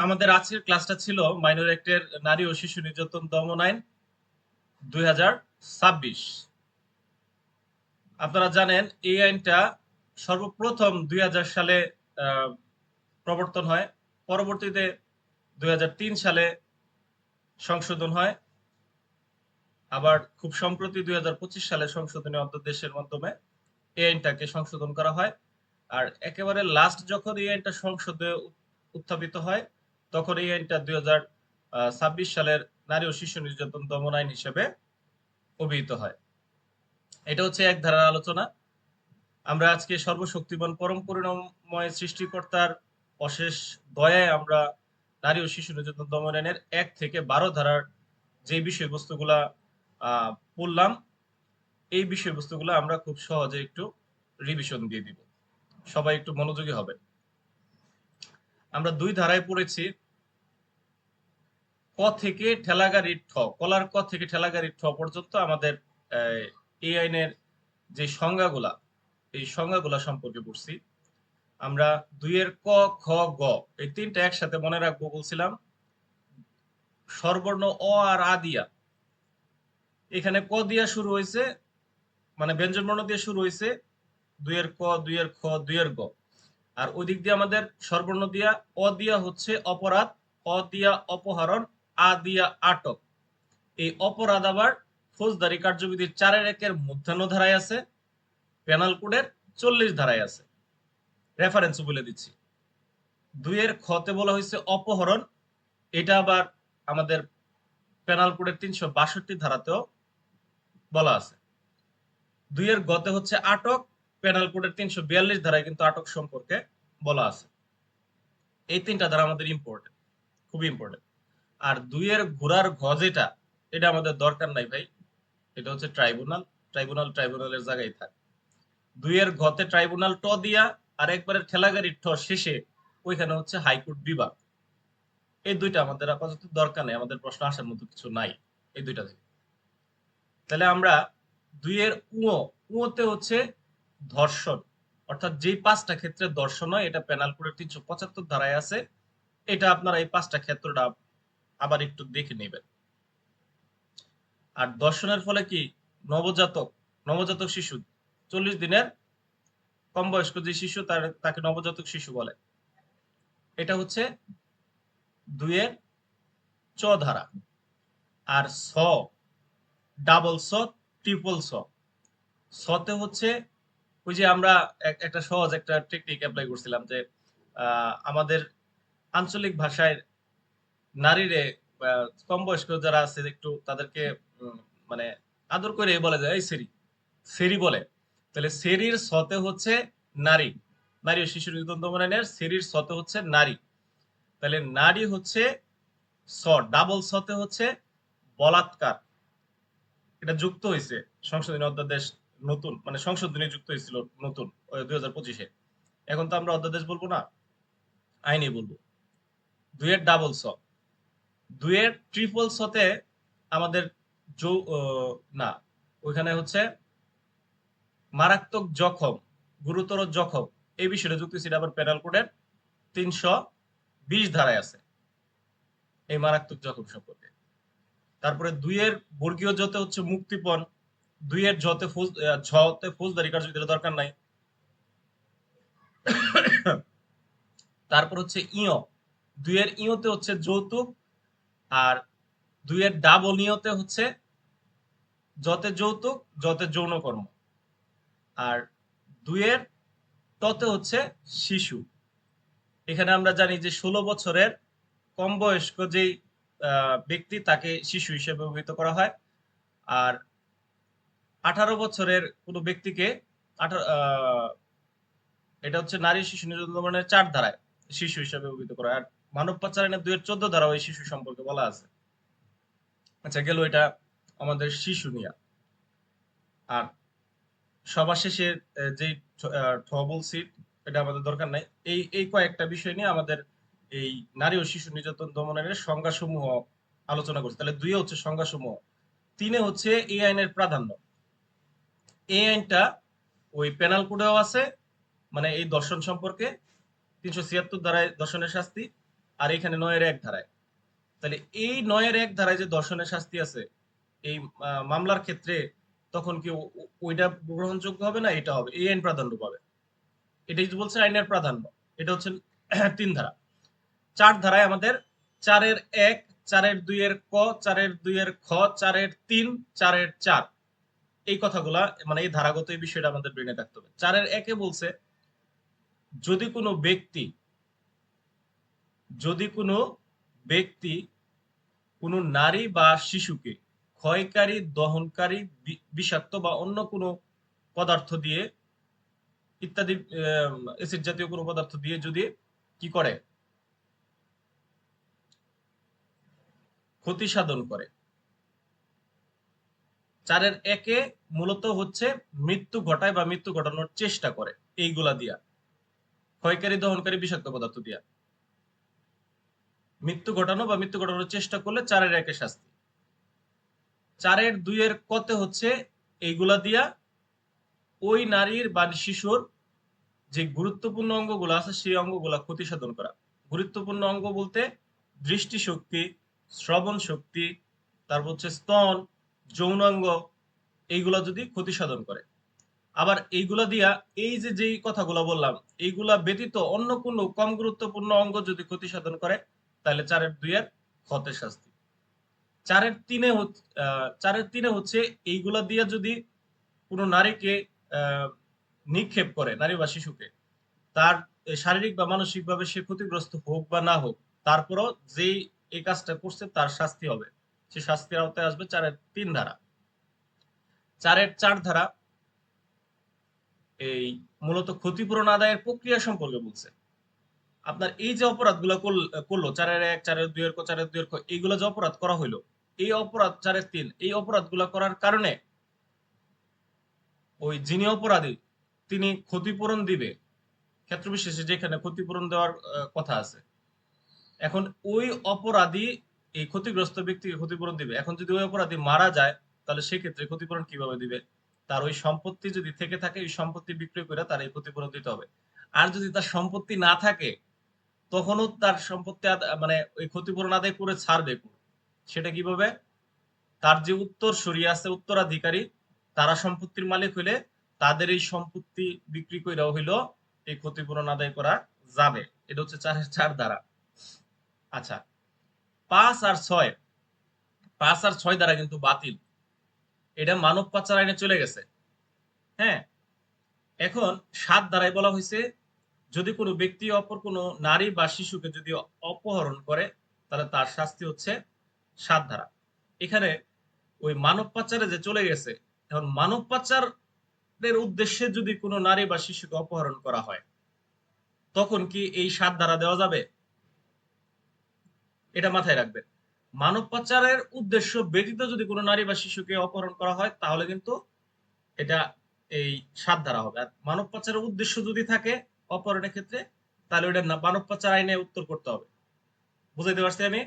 আমাদের আজকের ক্লাসটা ছিল মাইনর অ্যাক্টের নারী ও শিশু নির্যাতন দমন আইন 2026। আপনারা জানেন এই আইনটা সর্বপ্রথম 2000 সালে আহ, প্রবর্তন হয়। পরবর্তীতে 2003 সালে সংশোধন হয়। আবার খুব সম্প্রতি 2025 সালে সংশোধনী অধ্যাদেশের মাধ্যমে এই আইনটাকে সংশোধন করা হয়। আর একেবারে লাস্ট যখন এই আইনটা সংসদে উত্থাপিত হয়, তখন এই আইনটা 2026 সালের নারী ও শিশু নির্যাতন দমন আইন হিসেবে অভিহিত হয়। এটা হচ্ছে এক ধারার আলোচনা। আমরা আজকে সর্বশক্তিমান পরম করুণাময় সৃষ্টিকর্তার অশেষ দয়ায় আমরা নারী ও শিশু নির্যাতন দমন আইনের 1 থেকে 12 ধারার যে বিষয়বস্তুগুলা পড়লাম, এই বিষয়বস্তুগুলো আমরা খুব সহজে একটু রিভিশন দিয়ে দিব। সবাই একটু মনোযোগী হবেন। আমরা 2 ধারায় পড়েছি। ক থেকে ঠেলাগাড়ির ঠ, কলার ক থেকে ঠেলাগাড়ির ঠ পর্যন্ত আমাদের এই আইনের যে সংজ্ঞাগুলা, এই সংজ্ঞাগুলা সম্পর্কে পড়ছি। আমরা 2 এর ক, খ, গ এই তিনটা একসাথে মনে রাখবো বলছিলাম। স্বরবর্ণ অ আর আ দিয়া, এখানে ক দিয়া শুরু হয়েছে, মানে ব্যঞ্জন বর্ণ দিয়ে শুরু হয়েছে। 2 এর ক, 2 এর খ, 2 এর গ। আর ওই দিক দিয়ে আমাদের স্বরবর্ণ দিয়া, অ দিয়া হচ্ছে অপরাধ, অ দিয়া অপহরণ, আ দিয়া আটক। এই অপরাধ আবার ফৌজদারি কার্যবিধির 4-1 মধ্যাহ্ন ধারায় আছে, পেনাল কোডের 40 ধারায় আছে। রেফারেন্স বলে দিচ্ছি। 2 এর খতে বলা হয়েছে অপহরণ, এটা আবার আমাদের পেনাল কোডের 362 ধারাতেও বলা আছে। 2 এর গতে হচ্ছে আটক, পেনাল কোডের 342 ধারায় কিন্তু আটক সম্পর্কে বলা আছে। এই তিনটা ধারা আমাদের ইম্পর্টেন্ট, খুবই ইম্পর্টেন্ট। আর 2 এর ঘোড়ার ঘ যেটা, এটা আমাদের দরকার নাই ভাই। এটা হচ্ছে ট্রাইব্যুনাল, ট্রাইব্যুনালের জায়গায় থাকে। 2 এর ঘতে ট্রাইব্যুনাল ট দিয়া, আর একবারের ঠেলাগাড়ির ঠ শেষে ওইখানে হচ্ছে হাইকোর্ট বিভাগ। এই দুইটা আমাদের আপাতত দরকার নেই, আমাদের প্রশ্ন আসার মতো কিছু নাই এই দুইটা থেকে। তাহলে আমরা 2 এর উতে হচ্ছে ধর্ষণ, অর্থাৎ যেই 5টা ক্ষেত্রে ধর্ষণ হয়, এটা পেনাল কোডের 375 ধারায় আছে। এটা আপনারা এই 5টা ক্ষেত্রটা আবার একটু দেখে নেবেন। আর ধর্ষণের ফলে কি নবজাতক, নবজাতক শিশু 40 দিনের কম বয়স্ক যে শিশু, তাকে নবজাতক শিশু বলে। এটা হচ্ছে 2 এর চ ধারা। আর স, ডাবল স, ট্রিপল স, সতে হচ্ছে ওই যে আমরা একটা সহজ একটা টেকনিক অ্যাপ্লাই করছিলাম যে আমাদের আঞ্চলিক ভাষায় নারীরে কম বয়স্ক যারা আছে একটু তাদেরকে মানে আদর করে বলে যায় এই সেরি, সেরি বলে। তাহলে সেরির সতে হচ্ছে নারী, নারী ও শিশু নির্যাতন দমন আইনের সেরির সতে হচ্ছে নারী। তাহলে নারী হচ্ছে স, ডাবল সতে হচ্ছে বলাৎকার। এটা যুক্ত হয়েছে সংশোধনী অধ্যাদেশ, নতুন মানে সংশোধনী যুক্ত হয়েছিল নতুন 2025-এ। এখন তো আমরা অধ্যাদেশ বলবো না, আইনি বলবো। 2 এর ডাবল স, 2 এর ট্রিপল সতে আমাদের না, ওইখানে হচ্ছে মারাত্মক জখম, গুরুতর জখম, এই বিষয়টা যুক্ত ছিল আবার পেনাল কোডের 320 ধারায় আছে এই মারাত্মক জখম সম্পর্কে। তারপরে 2 এর বর্গীয় জতে হচ্ছে মুক্তিপণ, 2 এর ঝতে ফৌজদারি কার্যবিধির দরকার নাই। তারপর হচ্ছে ইয়, 2 এর ইয়তে হচ্ছে যৌতুক, আর 2 এর ডাবল ইয়তে হচ্ছে যতে যৌতুক, যতে যৌনকর্ম। আর 2 এর ততে হচ্ছে শিশু। এখানে আমরা জানি যে 16 বছরের কম বয়স্ক যেই ব্যক্তি, তাকে শিশু হিসেবে অভিহিত করা হয়। আর 18 বছরের কোনো ব্যক্তিকে এটা হচ্ছে নারী শিশু নির্যাতন দমনের 4 ধারায় শিশু হিসেবে অভিহিত করা হয়। আর মানব পাচার আইনের 2 এর 14 ধারা ওই শিশু সম্পর্কে বলা আছে। আচ্ছা, গেল এটা আমাদের শিশু নিয়ে। আর সবার শেষে যেই ঠ বলছি, এটা আমাদের দরকার নাই। এই কয়েকটা বিষয় নিয়ে আমাদের এই নারী ও শিশু নির্যাতন দমন আইনের সংজ্ঞাসমূহ আলোচনা করছি। তাহলে 2 হচ্ছে সংজ্ঞাসমূহ, 3 হচ্ছে এই আইনের প্রাধান্য। এই আইনটা ওই পেনাল কোডেও আছে, মানে এই দর্শন সম্পর্কে 376 ধারায় দর্শনের শাস্তি। আর এখানে 9-1 ধারায়। তাহলে এই 9-1 ধারায় যে ধর্ষণের শাস্তি আছে এই মামলার ক্ষেত্রে, তখন কি ওইটা গ্রহণযোগ্য হবে না এটা হবে? এই আইন প্রাধান্য পাবে। এটাই বলছে আইনের প্রাধান্য। এটা হচ্ছে 3 ধারা। 4 ধারায় আমাদের 4-1, 4-2 ক, 4-2 খ, 4-3, 4-4 এই কথাগুলা মানে এই ধারাগত এই বিষয়টা আমাদের ব্রেনে রাখতে হবে। 4-1 বলছে যদি কোনো ব্যক্তি কোনো নারী বা শিশুকে ক্ষয়কারী, দহনকারী, বিষাক্ত বা অন্য কোনো পদার্থ দিয়ে ইত্যাদি এসিড জাতীয় কোনো পদার্থ দিয়ে যদি কি করে, ক্ষতি সাধন করে। 4-1 মূলত হচ্ছে মৃত্যু ঘটায় বা মৃত্যু ঘটানোর চেষ্টা করে এইগুলা দিয়া, ক্ষয়কারী, দহনকারী, বিষাক্ত পদার্থ দিয়া মৃত্যু ঘটানো বা মৃত্যু ঘটানোর চেষ্টা করলে 4-1 শাস্তি। 4-2 কতে হচ্ছে এইগুলা দিয়া ওই নারীর বা শিশুর যে গুরুত্বপূর্ণ অঙ্গগুলো আছে সেই অঙ্গগুলা ক্ষতি সাধন করা। গুরুত্বপূর্ণ অঙ্গ বলতে দৃষ্টিশক্তি, শ্রবণ শক্তি, তারপর হচ্ছে স্তন, যৌনাঙ্গ, এইগুলা যদি ক্ষতি সাধন করে। আবার এইগুলা দিয়া এই যে যেই কথাগুলো বললাম এইগুলা ব্যতীত অন্য কোনো কম গুরুত্বপূর্ণ অঙ্গ যদি ক্ষতি সাধন করে তাহলে 4-2 ক্ষতের শাস্তি। 4-3 হচ্ছে এইগুলা দিয়া যদি কোনো নারীকে নিক্ষেপ করে, নারী বা শিশুকে, তার শারীরিক বা মানসিক ভাবে সে ক্ষতিগ্রস্ত হোক বা না হোক, তারপরও যেই এই কাজটা করছে তার শাস্তি হবে। সে শাস্তির আওতায় আসবে 4-3 ধারা। 4-4 ধারা এই মূলত ক্ষতিপূরণ আদায়ের প্রক্রিয়া সম্পর্কে বলছে। আপনার এই যে অপরাধগুলো করলো 4-1, 4-2 4-2 এইগুলো যে অপরাধ করা হইলো, এই অপরাধ 4-3 এই অপরাধগুলো করার কারণে ওই যিনি অপরাধী তিনি ক্ষতিপূরণ দিবে, ক্ষেত্র বিশেষে যেখানে ক্ষতিপূরণ দেওয়ার কথা আছে। এখন ওই অপরাধী এই ক্ষতিগ্রস্ত ব্যক্তিকে ক্ষতিপূরণ দিবে। এখন যদি ওই অপরাধী মারা যায় তাহলে সেক্ষেত্রে ক্ষতিপূরণ কিভাবে দিবে? তার ওই সম্পত্তি যদি থেকে থাকে ওই সম্পত্তি বিক্রয় করে তার এই ক্ষতিপূরণ দিতে হবে। আর যদি তার সম্পত্তি না থাকে তখনও তার সম্পত্তি মানে ওই ক্ষতিপূরণ আদায় করে ছাড়বে। সেটা কিভাবে? তার যে উত্তরসূরি আছে, উত্তরাধিকারী, তারা সম্পত্তির মালিক হইলে তাদের এই সম্পত্তি বিক্রি কইরাও হইলো এই ক্ষতিপূরণ আদায় করা যাবে। এটা হচ্ছে 4-4 ধারা। আচ্ছা, 5 আর 6, 5 আর 6 ধারা কিন্তু বাতিল। এটা মানব পাচার আইনে চলে গেছে। হ্যাঁ, এখন 7 ধারায় বলা হয়েছে যদি কোনো ব্যক্তি অপর কোনো নারী বা শিশুকে যদি অপহরণ করে তাহলে তার শাস্তি হচ্ছে 7 ধারা। এখানে ওই মানব পাচারে যে চলে গেছে, এখন মানব পাচারের উদ্দেশ্যে যদি কোনো নারী বা শিশুকে অপহরণ করা হয় তখন কি এই 7 ধারা দেওয়া যাবে? এটা মাথায় রাখবেন। মানব পাচারের উদ্দেশ্য ব্যতীত যদি কোনো নারী বা শিশুকে অপহরণ করা হয় তাহলে কিন্তু এটা এই 7 ধারা হবে। আর মানব পাচারের উদ্দেশ্য যদি থাকে অপহরণের ক্ষেত্রে তাহলে ওটা মানব পাচার আইনে উত্তর করতে হবে। বুঝাইতে পারছি আমি?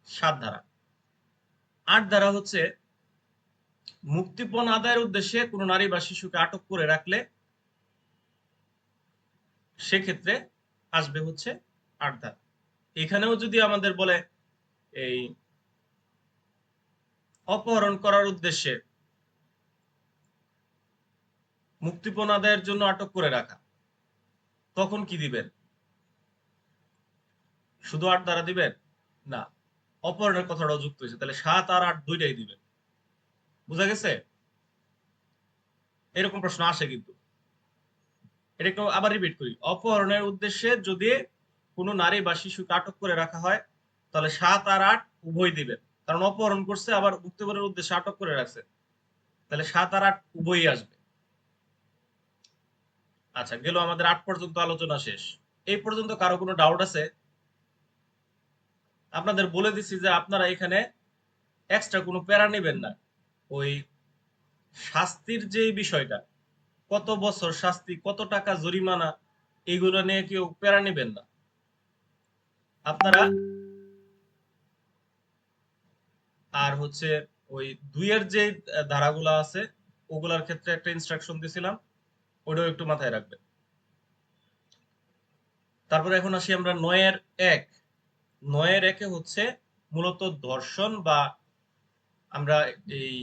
7 ধারা। 8 ধারা হচ্ছে মুক্তিপণ আদায়ের উদ্দেশ্যে কোনো নারী বা শিশুকে আটক করে রাখলে সেক্ষেত্রে আসবে হচ্ছে 8 ধারা। এখানেও যদি আমাদের বলে এই অপহরণ করার উদ্দেশ্যে মুক্তিপণ আদায়ের জন্য আটক করে রাখা, তখন কি দিবেন? শুধু 8 ধারা দিবেন না, অপহরণের কথাটাও যুক্ত হয়েছে, তাহলে 7 আর 8 দুইটাই দিবেন। বুঝা গেছে? এরকম প্রশ্ন আসে কিন্তু। এটা একটু আবার রিপিট করি। অপহরণের উদ্দেশ্যে যদি কোনো নারী বা শিশুকে আটক করে রাখা হয় তাহলে 7 আর 8 উভয় দিবেন। কারণ অপহরণ করছে আবার মুক্তিপণের উদ্দেশ্যে আটক করে রাখছে, তাহলে 7 আর 8 উভয়ই আসবে। আচ্ছা, গেল আমাদের 8 পর্যন্ত আলোচনা শেষ। এই পর্যন্ত কারো কোনো ডাউট আছে? আপনাদের বলে দিচ্ছি যে আপনারা এখানে এক্সট্রা কোনো প্যারা নেবেন না। ওই শাস্তির যে বিষয়টা, কত বছর শাস্তি, কত টাকা জরিমানা, এইগুলো নিয়ে কেউ প্যারা নেবেন না। আপনারা আর হচ্ছে ওই 2 যে ধারাগুলা আছে ওগুলার ক্ষেত্রে একটা ইনস্ট্রাকশন দিছিলাম, ওটাও একটু মাথায় রাখবেন। তারপরে এখন আসি আমরা 9-1। 9-1 হচ্ছে মূলত ধর্ষণ বা আমরা এই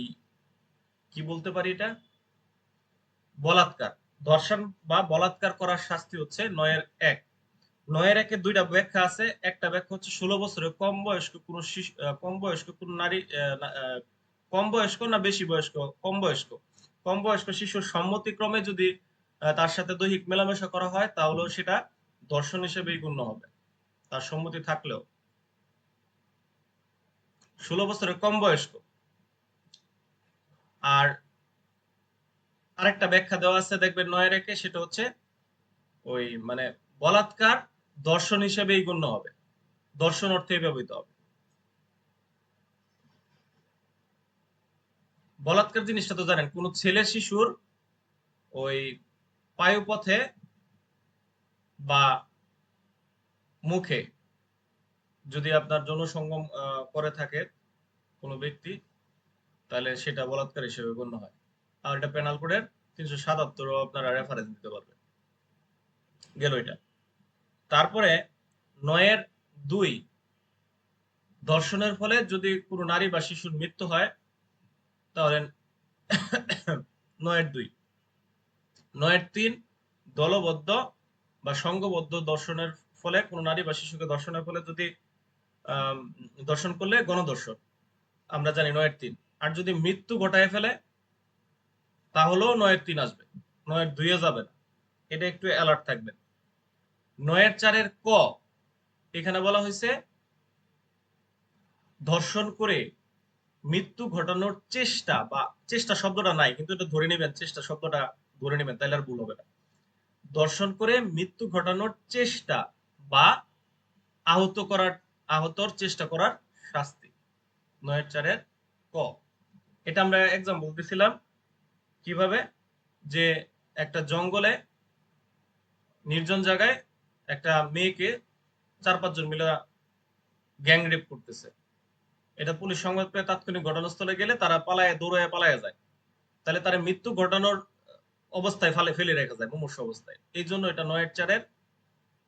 কি বলতে পারি এটা, বলাৎকার। ধর্ষণ বা বলাৎকার করার শাস্তি হচ্ছে 9-1। 9-1 দুইটা ব্যাখ্যা আছে। একটা ব্যাখ্যা হচ্ছে 16 বছরের কম বয়স্ক কোন শিশু, কম বয়স্ক কোন নারী, কম বয়স্ক না বেশি বয়স্ক, কম বয়স্ক, কম বয়স্ক শিশুর সম্মতিক্রমে যদি তার সাথে দৈহিক মেলামেশা করা হয় তাহলেও সেটা ধর্ষণ হিসেবেই গণ্য হবে, তার সম্মতি থাকলেও। 16 বছরের কম বয়স্ক। আর আরেকটা ব্যাখ্যা দেওয়া আছে দেখবেন 9-1, সেটা হচ্ছে ওই মানে বলাৎকার দর্শন হিসেবেই গণ্য হবে, দর্শন অর্থে ব্যবহৃত হবে। বলাৎকার জিনিসটা তো জানেন, কোন ছেলে শিশুর ওই পায়ুপথে বা মুখে যদি আপনার যৌন সঙ্গম করে থাকে কোনো ব্যক্তি, তাহলে সেটা বলাৎকার হিসেবে গণ্য হয়। আর এটা পেনাল কোডের 377 আপনারা রেফারেন্স দিতে পারবেন। গেল এটা। তারপরে 9-2, ধর্ষণের ফলে যদি কোনো নারী বা শিশুর মৃত্যু হয় তাহলে 9-2। 9-3, দলবদ্ধ বা সংঘবদ্ধ দর্শনের ফলে কোনো নারী বা শিশুকে দর্শনের ফলে যদি দর্শন করলে গণধর্ষণ, আমরা জানি 9-3। আর যদি মৃত্যু ঘটায় ফেলে তাহলেও 9-3 আসবে, 9-2 যাবে না। এটা একটু অ্যালার্ট থাকবেন। 9-4 ক, এখানে বলা হয়েছে ধর্ষণ করে মৃত্যু ঘটানোর চেষ্টা, বা চেষ্টা শব্দটা নাই কিন্তু এটা ধরে নেবেন, চেষ্টা শব্দটা ধরে নেবেন তাহলে আর ভুল হবে না। দর্শন করে মৃত্যু ঘটানোর চেষ্টা বা আহতর চেষ্টা করার শাস্তি। 9-4 ক। এটা আমরা এক্সাম্পল দিছিলাম কিভাবে, যে একটা জঙ্গলে নির্জন জায়গায় একটা মেয়েকে 4-5 জন মিলে গ্যাং রেপ করতেছে। এটা পুলিশ সংবাদ পেয়ে তাৎক্ষণিক ঘটনাস্থলে গেলে তারা দৌড়ায় পালায় যায়। তাহলে তারা মৃত্যু ঘটানোর অবস্থায় ফেলে রেখা যায়, মুমূর্ষ অবস্থায়। এই জন্য এটা 9-4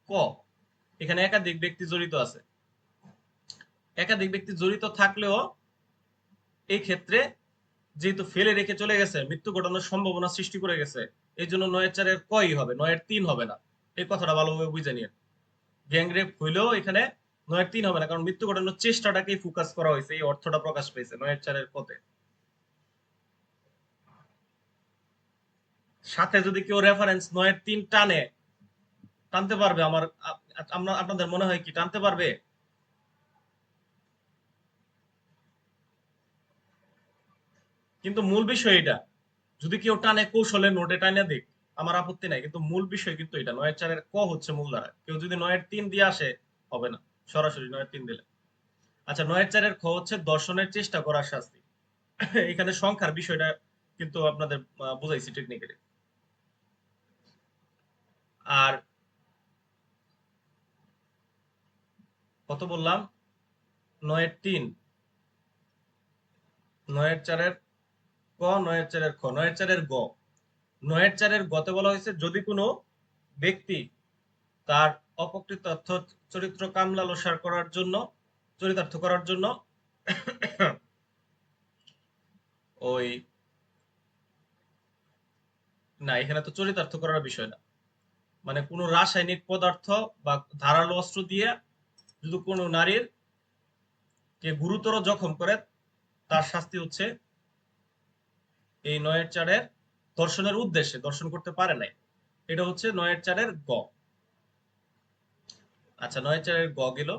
ক। এখানে একাধিক ব্যক্তি জড়িত আছে। একাধিক ব্যক্তি জড়িত থাকলেও এই ক্ষেত্রে যেহেতু ফেলে রেখে চলে গেছে, মৃত্যু ঘটানোর সম্ভাবনা সৃষ্টি করে গেছে, এই জন্য 9-4 কই হবে, 9-3 হবে না। এই কথাটা ভালোভাবে বুঝে নিন। গ্যাংরেপ হইলেও এখানে 9-3 হবে না, কারণ মৃত্যু ঘটানোর চেষ্টাটাকেই ফোকাস করা হয়েছে, এই অর্থটা প্রকাশ পেয়েছে 9-4 পথে। সাথে যদি কেউ রেফারেন্স 9-3 টানতে পারবে, আপনাদের মনে হয় কি টানতে পারবে? কিন্তু মূল বিষয় এটা, যদি কেউ টানে কৌশলে নোটে টানে দিক, আমার আপত্তি নাই, কিন্তু মূল বিষয় কিন্তু এটা 9-4 ক হচ্ছে মূল ধারা। কেউ যদি 9-3 দিয়ে আসে হবে না, সরাসরি 9-3 দিলে। আচ্ছা, 9-4 খ হচ্ছে দর্শনের চেষ্টা করার শাস্তি। এখানে সংখ্যার বিষয়টা কিন্তু আপনাদের বুঝাইছি টেকনিক্যালি। আর কত বললাম? 9-3, 9-4 ক, 9-4 খ, 9-4 গ। 9-4 গতে বলা হয়েছে যদি কোনো ব্যক্তি তার অপকৃত চরিত্র কামলালসার করার জন্য, চরিতার্থ করার জন্য ওই, না এখানে তো চরিতার্থ করার বিষয় না, মানে কোনো রাসায়নিক পদার্থ বা ধারালো অস্ত্র দিয়ে যদি কোনো নারীর কে গুরুতর জখম করে, তার শাস্তি হচ্ছে এই 9-4 দর্শনের উদ্দেশ্যে, দর্শন করতে পারে নাই, এটা হচ্ছে 9-4 গ। আচ্ছা, 9-4 গ গেল।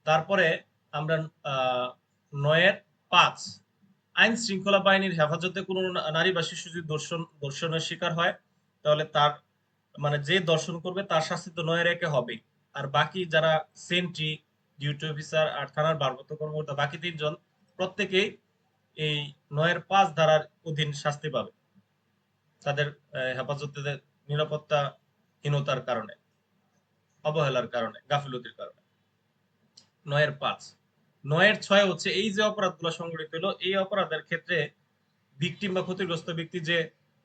তারপরে আমরা 9-5, আইন শৃঙ্খলা বাহিনীর হেফাজতে কোনো নারী বা শিশু যদি দর্শনের শিকার হয় তাহলে তার মানে যে দর্শন করবে তার শাস্তি তো 9-1 হবেই। আর বাকি যারা সেন্ট্রি, ডিউটি অফিসার আর থানার ভারপ্রাপ্ত কর্মকর্তা, বাকি 3 জন প্রত্যেকেই এই 9-5 ধারার অধীন শাস্তি পাবে, তাদের হেফাজতে নিরাপত্তাহীনতার কারণে, অবহেলার কারণে, গাফিলতির কারণে। 9-5। 9-6 হচ্ছে এই যে অপরাধগুলো সংঘটিত হলো, এই অপরাধের ক্ষেত্রে ভিকটিম বা ক্ষতিগ্রস্ত ব্যক্তি যে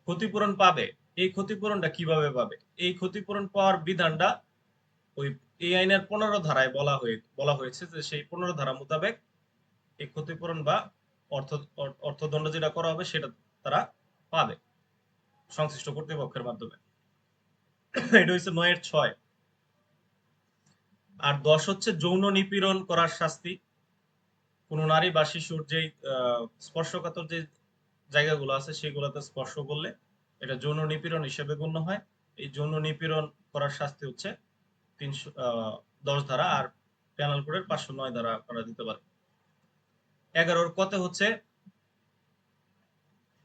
ক্ষতিপূরণ পাবে, এই ক্ষতিপূরণটা কিভাবে পাবে, এই ক্ষতিপূরণ পাওয়ার বিধানটা ওই এই আইনের 15 ধারায় বলা হয়েছে যে সেই 15 ধারা মোতাবেক এই ক্ষতিপূরণ বা অর্থ অর্থদণ্ড যেটা করা হবে সেটা তারা পাবে সংশ্লিষ্ট কর্তৃপক্ষের মাধ্যমে। এটা হচ্ছে 9 এর 6। আর 10 হচ্ছে যৌন নিপীড়ন করার শাস্তি। কোনো নারী বা শিশুর যেই স্পর্শকাতর যে জায়গাগুলো আছে সেগুলোতে স্পর্শ করলে এটা যৌন নিপীড়ন হিসেবে গণ্য হয়। এই যৌন নিপীড়ন করার শাস্তি হচ্ছে 10 ধারা, আর পেনাল কোডের 509 ধারা করা দিতে পারে। 11 কতে হচ্ছে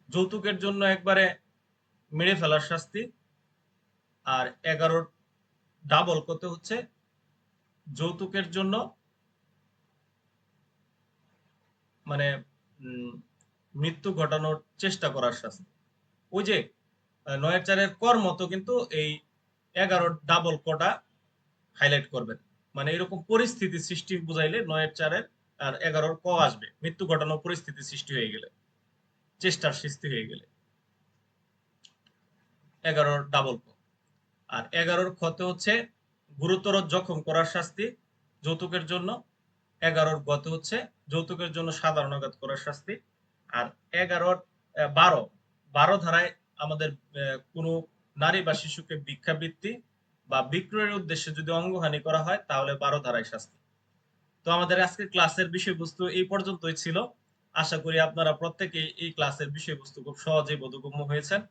যৌতুকের জন্য একবারে মেরে ফেলার শাস্তি। আর 11 ডাবল কতে হচ্ছে যৌতুকের জন্য মানে মৃত্যু ঘটানোর চেষ্টা করার শাস্তি। ওই যে 9-4 কর মতো কিন্তু এই 11 ডাবল কটা হাইলাইট করবেন। মানে এরকম পরিস্থিতি সৃষ্টি বুঝাইলে 9-4 আর 11 ক আসবে, মৃত্যু ঘটানোর পরিস্থিতি সৃষ্টি হয়ে গেলে, চেষ্টার সৃষ্টি হয়ে গেলে 11 ডাবল ক। আর 11 খতে হচ্ছে গুরুতর জখম করার শাস্তি যৌতুকের জন্য। 11 গতে হচ্ছে যৌতুকের জন্য সাধারণ আঘাত করার শাস্তি। আর 11 12 ধারায় আমাদের কোনো নারী বা শিশুকে ভিক্ষাবৃত্তি বা বিক্রয়ের উদ্দেশ্যে যদি অঙ্গহানি করা হয় তাহলে 12 ধারায় শাস্তি। তো আমাদের আজকের ক্লাসের বিষয়বস্তু এই পর্যন্তই ছিল। আশা করি আপনারা প্রত্যেকেই এই ক্লাসের বিষয়বস্তু খুব সহজেই বোধগম্য হয়েছেন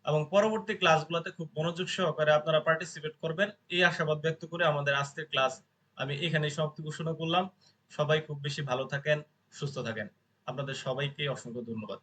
এবং পরবর্তী ক্লাসগুলোতে খুব মনোযোগ সহকারে আপনারা পার্টিসিপেট করবেন এই আশাবাদ ব্যক্ত করে আমাদের আজকের ক্লাস আমি এখানেই সমাপ্তি ঘোষণা করলাম। সবাই খুব বেশি ভালো থাকেন, সুস্থ থাকেন। আপনাদের সবাইকে অসংখ্য ধন্যবাদ।